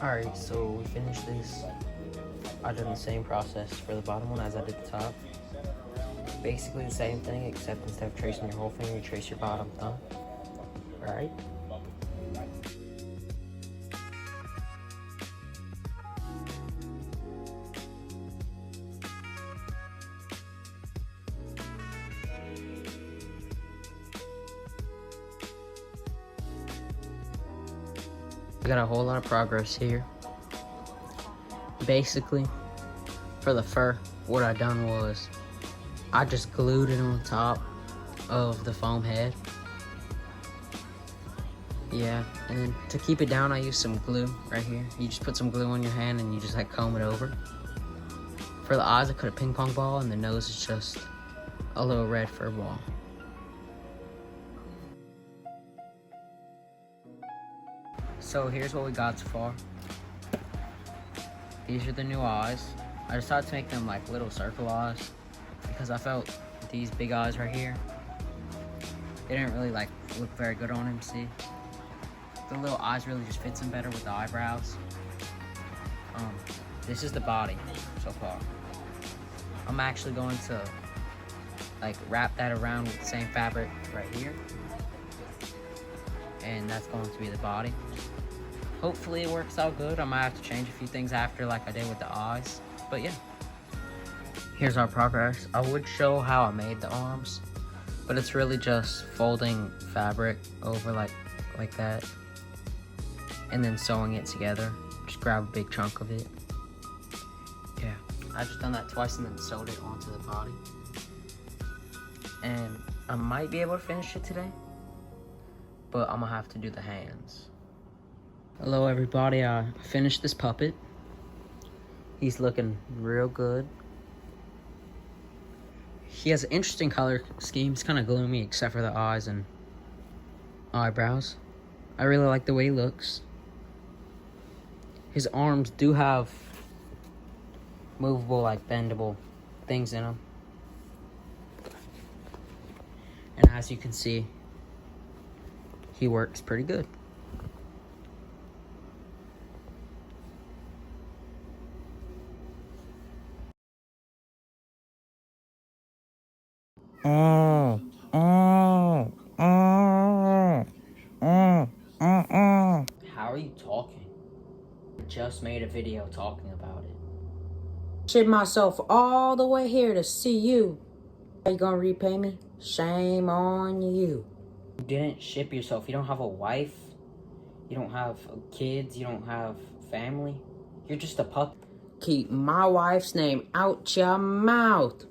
Alright, so we finished this. I did the same process for the bottom one as I did the top. Basically the same thing, except instead of tracing your whole finger, you trace your bottom thumb. Alright? We got a whole lot of progress here. Basically, for the fur, what I done was I just glued it on top of the foam head. Yeah, and then to keep it down, I used some glue right here. You just put some glue on your hand and you just like comb it over. For the eyes, I cut a ping pong ball, and the nose is just a little red fur ball. So here's what we got so far. These are the new eyes. I decided to make them like little circle eyes because I felt these big eyes right here, they didn't really like look very good on him, see? The little eyes really just fits him better with the eyebrows. This is the body so far. I'm actually going to like wrap that around with the same fabric right here. And that's going to be the body. Hopefully it works out good. I might have to change a few things after like I did with the eyes, but yeah. Here's our progress. I would show how I made the arms, but it's really just folding fabric over like that and then sewing it together. Just grab a big chunk of it. Yeah, I just done that twice and then sewed it onto the body. And I might be able to finish it today, but I'm gonna have to do the hands. Hello everybody, I finished this puppet. He's looking real good. He has an interesting color scheme. It's kind of gloomy except for the eyes and eyebrows. I really like the way he looks. His arms do have movable, like bendable things in them. And as you can see, he works pretty good. How are you talking? I just made a video talking about it. Shipped myself all the way here to see you. Are you gonna repay me? Shame on you. You didn't ship yourself. You don't have a wife. You don't have kids. You don't have family. You're just a pup. Keep my wife's name out your mouth.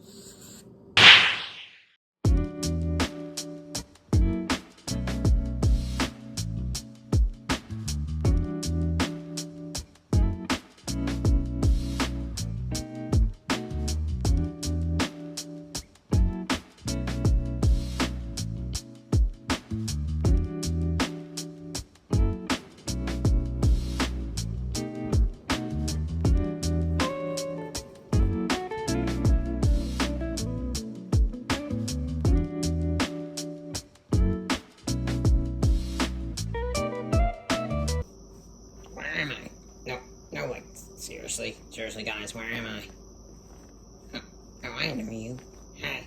No, like, seriously, guys, where am I? Oh, I know you. Hi.